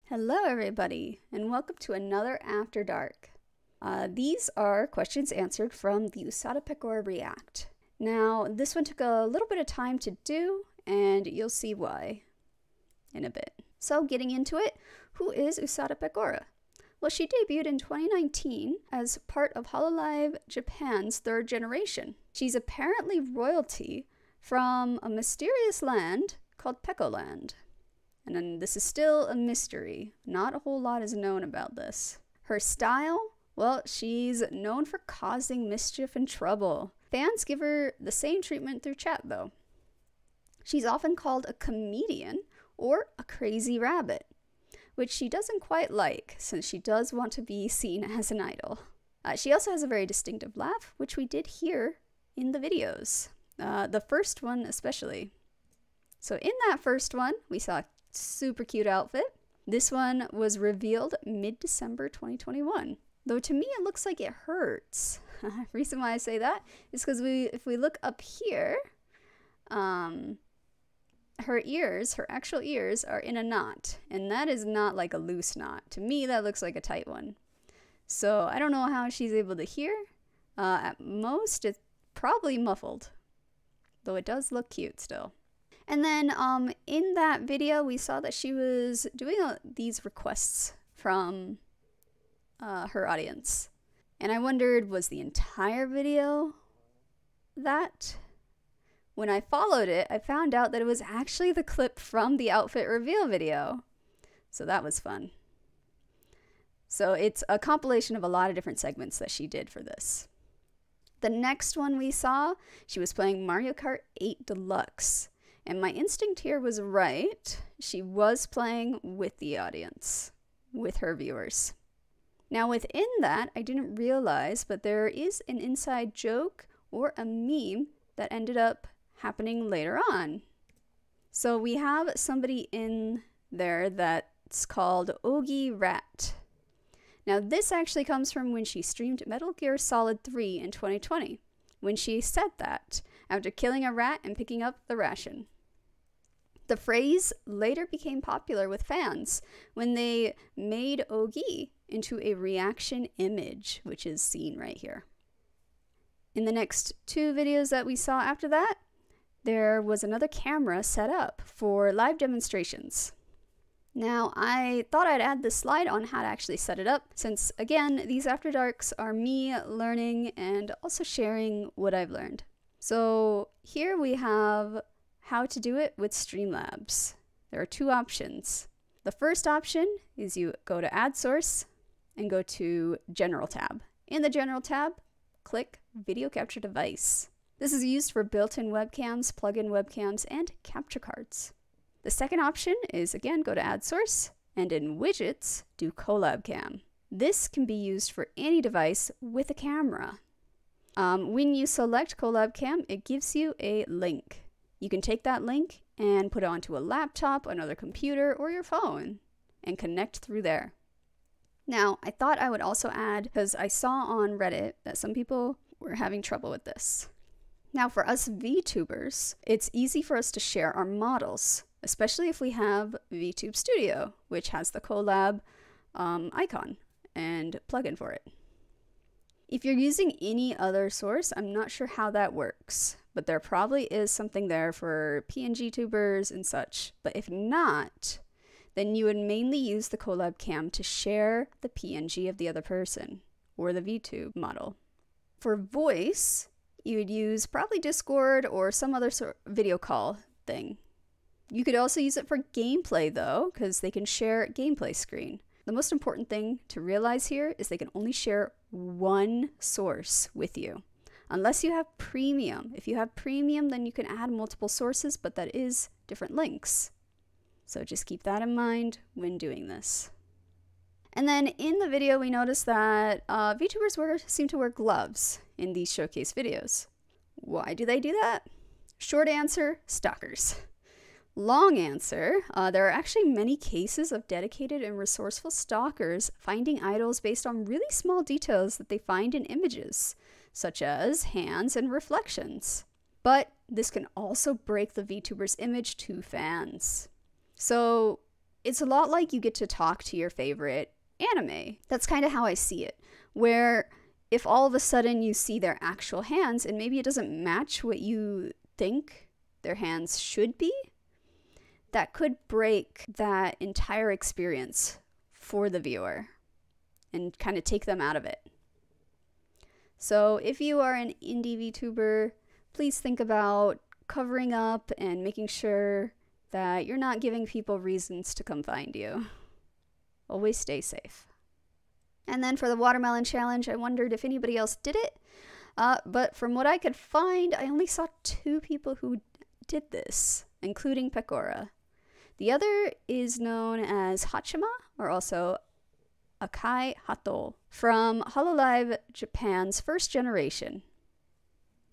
Hello everybody, and welcome to another After Dark. These are questions answered from the Usada Pekora React. Now, this one took a little bit of time to do, and you'll see why in a bit. So, getting into it, who is Usada Pekora? Well, she debuted in 2019 as part of 𝘿𝙊 Japan's third generation. She's apparently royalty from a mysterious land called Pekoland. And then this is still a mystery. Not a whole lot is known about this. Her style? Well, she's known for causing mischief and trouble. Fans give her the same treatment through chat, though. She's often called a comedian or a crazy rabbit, which she doesn't quite like, since she does want to be seen as an idol. She also has a very distinctive laugh, which we did hear in the videos. The first one especially. So in that first one, we saw a super cute outfit. This one was revealed mid-December 2021. Though to me it looks like it hurts. The reason why I say that is because if we look up here, her ears, her actual ears, are in a knot. And that is not like a loose knot. To me, that looks like a tight one. So I don't know how she's able to hear. At most, it's probably muffled. Though it does look cute still. And then in that video, we saw that she was doing these requests from her audience. And I wondered, was the entire video that? When I followed it, I found out that it was actually the clip from the outfit reveal video. So that was fun. So it's a compilation of a lot of different segments that she did for this. The next one we saw, she was playing Mario Kart 8 Deluxe. And my instinct here was right. She was playing with the audience, with her viewers. Now within that, I didn't realize, but there is an inside joke or a meme that ended up happening later on. So we have somebody in there that's called 𝘿𝙊 𝙉𝙊. Now this actually comes from when she streamed Metal Gear Solid 3 in 2020, when she said that after killing a rat and picking up the ration. The phrase later became popular with fans when they made 𝘿𝙊 into a reaction image, which is seen right here. In the next two videos that we saw after that, there was another camera set up for live demonstrations. Now, I thought I'd add this slide on how to actually set it up, since, again, these After Darks are me learning and also sharing what I've learned. So here we have how to do it with Streamlabs. There are two options. The first option is you go to Add Source and go to General tab. In the General tab, click Video Capture Device. This is used for built-in webcams, plug-in webcams, and capture cards. The second option is, again, go to Add Source, and in Widgets, do Collab Cam. This can be used for any device with a camera. When you select Collab Cam, it gives you a link. You can take that link and put it onto a laptop, another computer, or your phone, and connect through there. Now, I thought I would also add, because I saw on Reddit that some people were having trouble with this. Now, for us VTubers, it's easy for us to share our models, especially if we have VTube Studio, which has the collab icon and plugin for it. If you're using any other source, I'm not sure how that works, but there probably is something there for PNG tubers and such. But if not, then you would mainly use the collab cam to share the PNG of the other person or the VTube model. For voice, you would use probably Discord or some other video call thing. You could also use it for gameplay though, because they can share gameplay screen. The most important thing to realize here is they can only share one source with you, unless you have premium. If you have premium, then you can add multiple sources, but that is different links. So just keep that in mind when doing this. And then in the video, we noticed that VTubers seem to wear gloves in these showcase videos. Why do they do that? Short answer, stalkers. Long answer, there are actually many cases of dedicated and resourceful stalkers finding idols based on really small details that they find in images, such as hands and reflections. But this can also break the VTuber's image to fans. So it's a lot like you get to talk to your favorite anime. That's kind of how I see it, where if all of a sudden you see their actual hands and maybe it doesn't match what you think their hands should be, that could break that entire experience for the viewer and kind of take them out of it. So if you are an indie VTuber, please think about covering up and making sure that you're not giving people reasons to come find you. Always stay safe. And then for the watermelon challenge, I wondered if anybody else did it. But from what I could find, I only saw 2 people who did this, including Pekora. The other is known as 𝘿𝙊, or also Akai Hato, from 𝘿𝙊 Japan's first generation.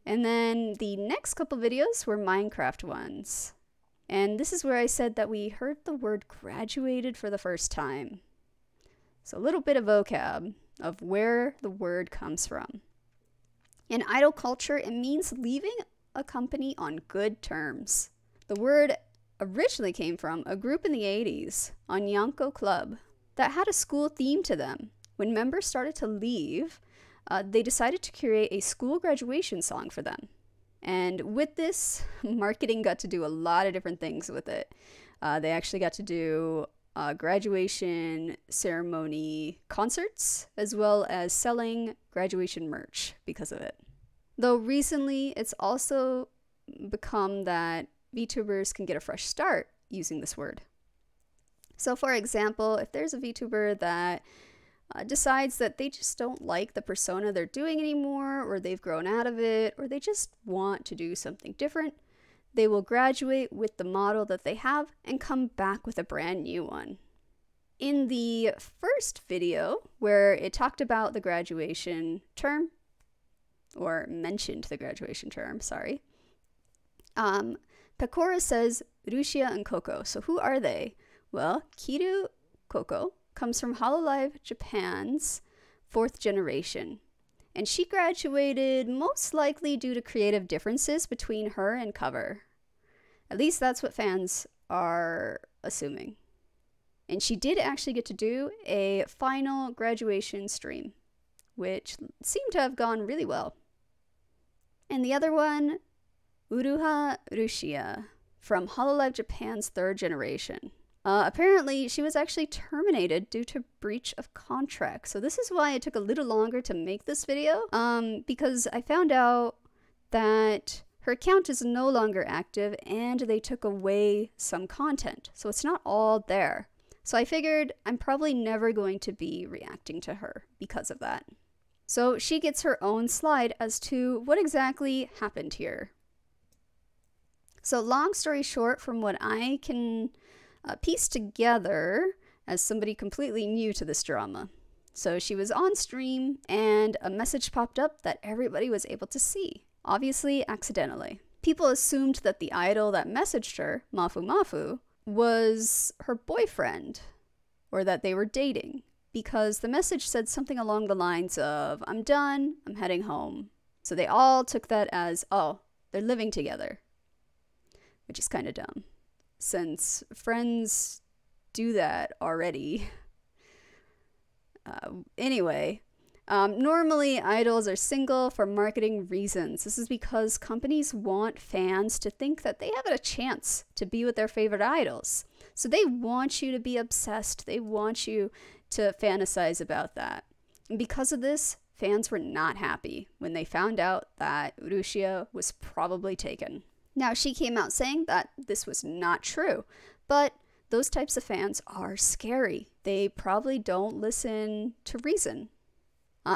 And then the next couple videos were Minecraft ones. And this is where I said that we heard the word graduated for the first time. So a little bit of vocab of where the word comes from. In idol culture, it means leaving a company on good terms. The word originally came from a group in the 80s, Onyanko Club, that had a school theme to them. When members started to leave, they decided to create a school graduation song for them. And with this, marketing got to do a lot of different things with it. They actually got to do graduation ceremony concerts, as well as selling graduation merch because of it. Though recently, it's also become that VTubers can get a fresh start using this word. So for example, if there's a VTuber that decides that they just don't like the persona they're doing anymore, or they've grown out of it, or they just want to do something different, they will graduate with the model that they have and come back with a brand new one. In the first video, where it talked about the graduation term, or mentioned the graduation term, sorry, Pekora says 𝘿𝙊 and 𝙊𝙊. So who are they? Well, Kiru Koko comes from 𝘿𝙊 Japan's 4th generation. And she graduated most likely due to creative differences between her and Cover. At least that's what fans are assuming. And she did actually get to do a final graduation stream, which seemed to have gone really well. And the other one, 𝘿𝙊 𝙉𝙊, from 𝘿𝙊 Japan's 3rd generation. Apparently, she was actually terminated due to breach of contract. So this is why it took a little longer to make this video, because I found out that her account is no longer active and they took away some content. So it's not all there. So I figured I'm probably never going to be reacting to her because of that. So she gets her own slide as to what exactly happened here. So long story short, from what I can piece together as somebody completely new to this drama. So she was on stream and a message popped up that everybody was able to see, obviously accidentally. People assumed that the idol that messaged her, 𝘿𝙊, was her boyfriend, or that they were dating, because the message said something along the lines of, "I'm done, I'm heading home." So they all took that as, oh, they're living together, which is kind of dumb, since friends do that already. Anyway, normally idols are single for marketing reasons. This is because companies want fans to think that they have a chance to be with their favorite idols. So they want you to be obsessed. They want you to fantasize about that. And because of this, fans were not happy when they found out that 𝘿𝙊 was probably taken. Now, she came out saying that this was not true, but those types of fans are scary. They probably don't listen to reason.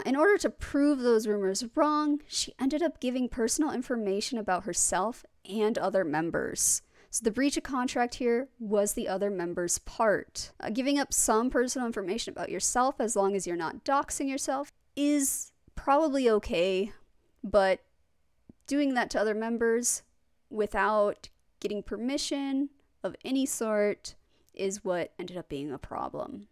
In order to prove those rumors wrong, she ended up giving personal information about herself and other members. So the breach of contract here was the other member's part. Giving up some personal information about yourself, as long as you're not doxing yourself, is probably okay, but doing that to other members without getting permission of any sort is what ended up being a problem.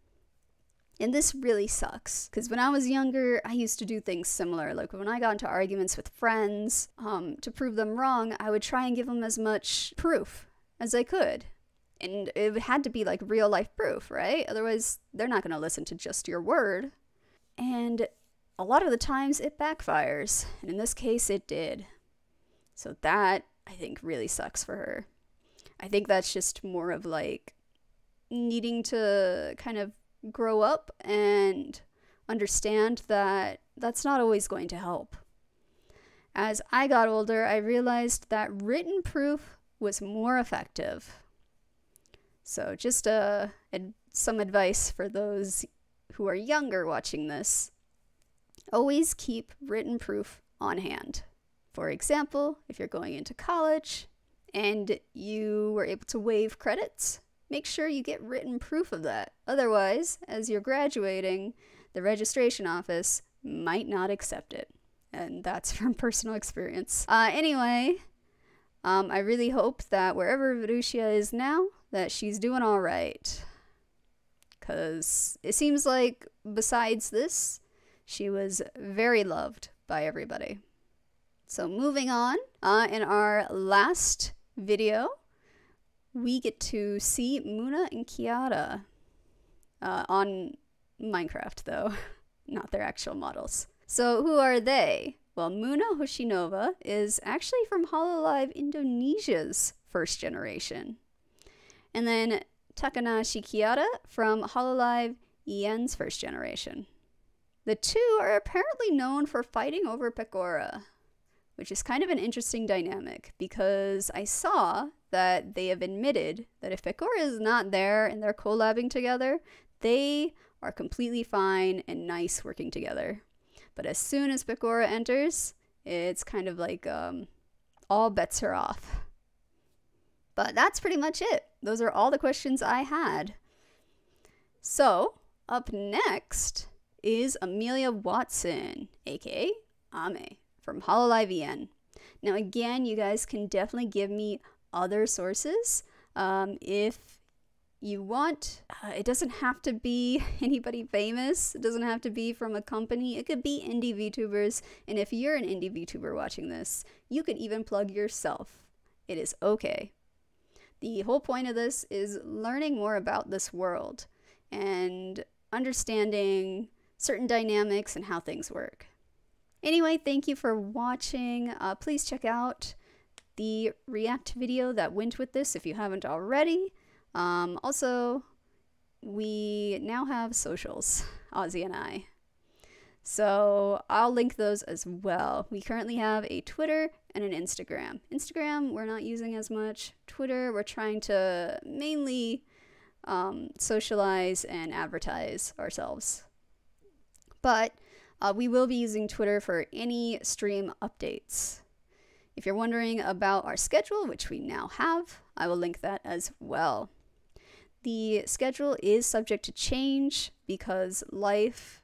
And this really sucks, because when I was younger, I used to do things similar. Like when I got into arguments with friends, to prove them wrong, I would try and give them as much proof as I could. And it had to be like real life proof, right? Otherwise, they're not going to listen to just your word. And a lot of the times it backfires. And in this case, it did. So that, I think, really sucks for her. I think that's just more of like needing to kind of grow up and understand that that's not always going to help. As I got older, I realized that written proof was more effective. So just some advice for those who are younger watching this. Always keep written proof on hand. For example, if you're going into college and you were able to waive credits, make sure you get written proof of that. Otherwise, as you're graduating, the registration office might not accept it. And that's from personal experience. Anyway, I really hope that wherever 𝘿𝙊 is now, that she's doing all right. Because it seems like besides this, she was very loved by everybody. So moving on, in our last video, we get to see Muna and Kiara on Minecraft, though, not their actual models. So who are they? Well, Muna Hoshinova is actually from Hololive Indonesia's first generation. And then Takanashi Kiara from Hololive 𝘿𝙊 first generation. The two are apparently known for fighting over Pekora, which is kind of an interesting dynamic because I saw that they have admitted that if Pekora is not there and they're collabing together, they are completely fine and nice working together. But as soon as Pekora enters, it's kind of like all bets are off. But that's pretty much it. Those are all the questions I had. So, up next is Amelia Watson, aka Ame, from Hololive 𝘿𝙊. Now again, you guys can definitely give me other sources if you want. It doesn't have to be anybody famous. It doesn't have to be from a company. It could be indie VTubers. And if you're an indie VTuber watching this, you could even plug yourself. It is okay. The whole point of this is learning more about this world and understanding certain dynamics and how things work. Anyway, thank you for watching. Please check out the React video that went with this if you haven't already. Also, we now have socials, Ozzy and I. So I'll link those as well. We currently have a Twitter and an Instagram. Instagram, we're not using as much. Twitter, we're trying to mainly socialize and advertise ourselves. But we will be using Twitter for any stream updates. If you're wondering about our schedule, which we now have, I will link that as well. The schedule is subject to change because life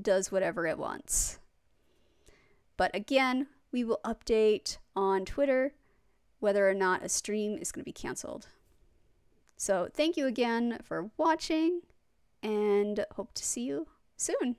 does whatever it wants. But again, we will update on Twitter whether or not a stream is going to be canceled. So thank you again for watching and hope to see you soon.